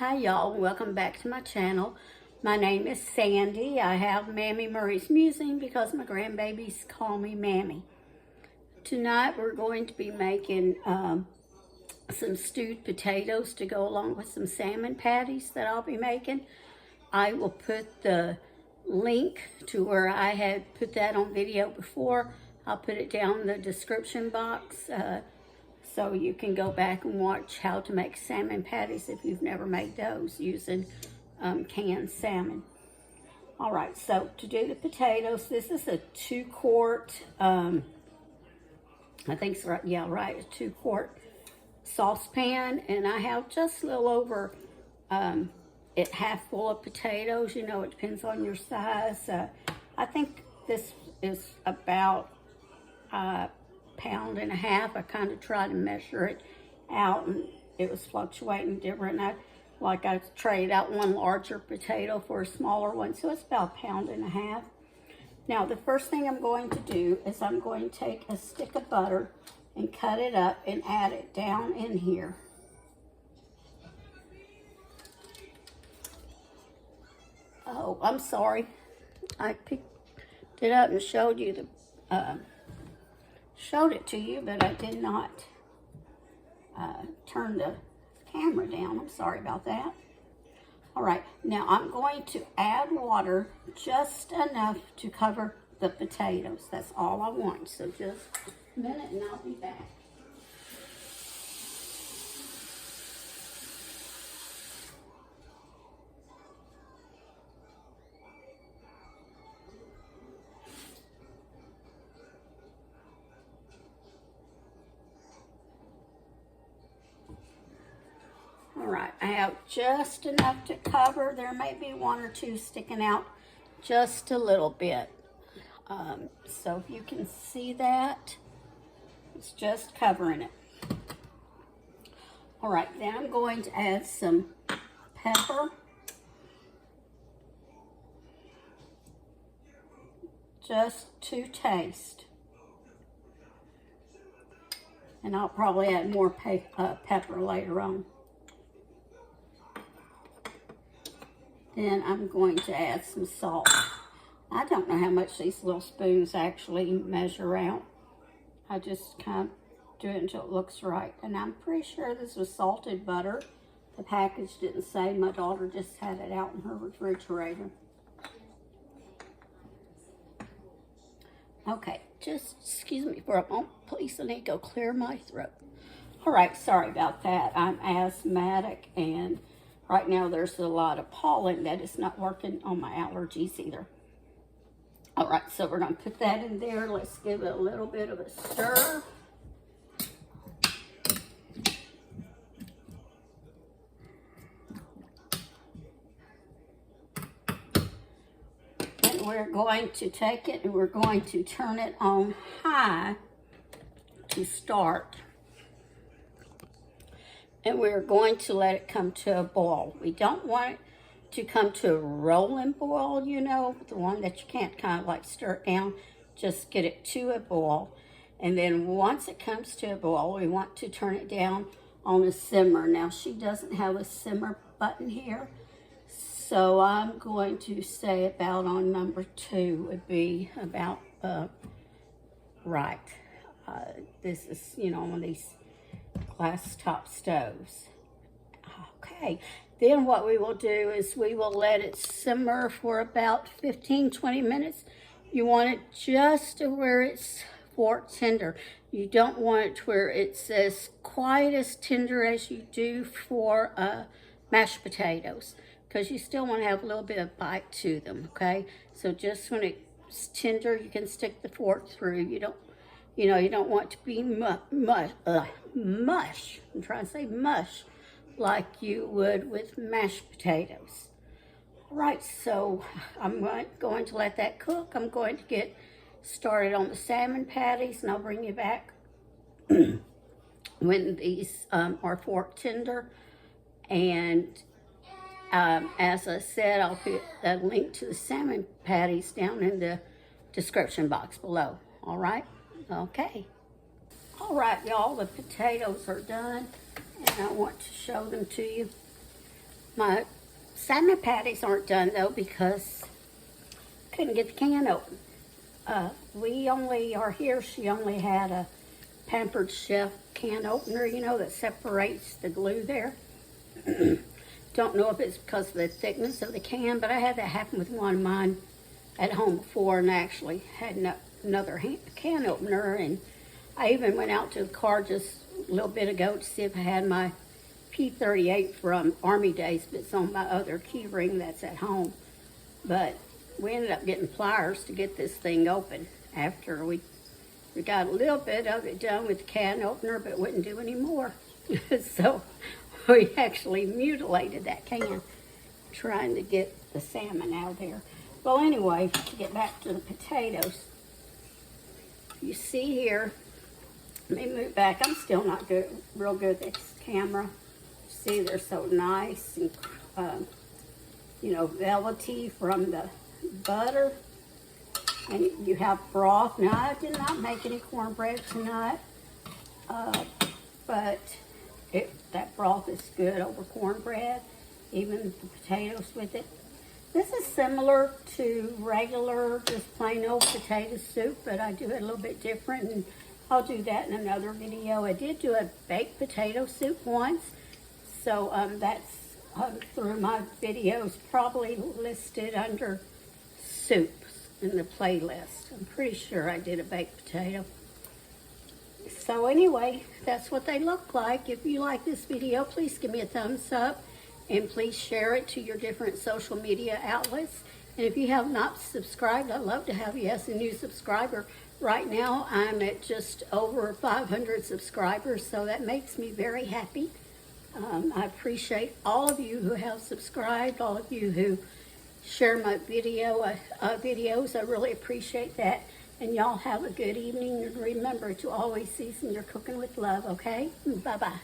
Hi y'all, welcome back to my channel. My name is Sandy. I have Mammy Murray's Musing because my grandbabies call me Mammy. Tonight we're going to be making some stewed potatoes to go along with some salmon patties that I'll be making. I will put the link to where I had put that on video before. I'll put it down in the description box. So you can go back and watch how to make salmon patties if you've never made those using canned salmon. All right, so to do the potatoes, this is a 2-quart, I think it's right, yeah, right, a 2-quart saucepan, and I have just a little over it half full of potatoes. You know, it depends on your size. I think this is about pound and a half. I kind of tried to measure it out and it was fluctuating different. I traded out one larger potato for a smaller one, so it's about a pound and a half. Now the first thing I'm going to do is I'm going to take a stick of butter and cut it up and add it down in here. Oh, I'm sorry. I picked it up and showed you it to you, but I did not turn the camera down. I'm sorry about that. All right, now I'm going to add water just enough to cover the potatoes. That's all I want. So just a minute and I'll be back. All right, I have just enough to cover. There may be one or two sticking out just a little bit. So if you can see that, it's just covering it. All right, then I'm going to add some pepper. Just to taste. And I'll probably add more pepper later on. Then I'm going to add some salt. I don't know how much these little spoons actually measure out. I just kind of do it until it looks right. And I'm pretty sure this was salted butter. The package didn't say. My daughter just had it out in her refrigerator. Okay, just excuse me for a moment, please. I need to go clear my throat. All right, sorry about that. I'm asthmatic, and right now there's a lot of pollen that is not working on my allergies either. All right, so we're going to put that in there. Let's give it a little bit of a stir. And we're going to take it and we're going to turn it on high to start. And we're going to let it come to a boil. We don't want it to come to a rolling boil, you know, the one that you can't kind of like stir it down. Just get it to a boil. And then once it comes to a boil, we want to turn it down on a simmer. Now, she doesn't have a simmer button here, so I'm going to say about on number 2 would be about right. This is, you know, one of these glass top stoves. Okay, then what we will do is we will let it simmer for about 15-20 minutes. You want it just to where it's fork tender. You don't want it to where it's as quite as tender as you do for mashed potatoes, because you still want to have a little bit of bite to them. Okay, so just when it's tender, you can stick the fork through. You don't want to be mush. I'm trying to say mush, like you would with mashed potatoes. All right, so I'm going to let that cook. I'm going to get started on the salmon patties, and I'll bring you back when these are fork tender. And as I said, I'll put a link to the salmon patties down in the description box below. All right? Okay. All right, y'all, the potatoes are done, and I want to show them to you. My salmon patties aren't done though because I couldn't get the can open. We only are here, she only had a Pampered Chef can opener, you know, that separates the glue there. Don't know if it's because of the thickness of the can, but I had that happen with one of mine at home before, and I actually had another can opener. And I even went out to the car just a little bit ago to see if I had my P38 from Army days, but it's on my other key ring that's at home. But we ended up getting pliers to get this thing open after we got a little bit of it done with the can opener, but wouldn't do any more. So we actually mutilated that can trying to get the salmon out of there. Well, anyway, to get back to the potatoes, you see here, let me move back. I'm still not good, real good at this camera. See, they're so nice and, you know, velvety from the butter. And you have broth. Now, I did not make any cornbread tonight, but that broth is good over cornbread, even the potatoes with it. This is similar to regular, just plain old potato soup, but I do it a little bit different, and I'll do that in another video. I did do a baked potato soup once, so that's through my videos, probably listed under soups in the playlist. I'm pretty sure I did a baked potato. So anyway, that's what they look like. If you like this video, please give me a thumbs up, and please share it to your different social media outlets. And if you have not subscribed, I'd love to have you as a new subscriber. Right now, I'm at just over 500 subscribers, so that makes me very happy. I appreciate all of you who have subscribed, all of you who share my videos. I really appreciate that. And y'all have a good evening. And remember to always season your cooking with love, okay? Bye-bye.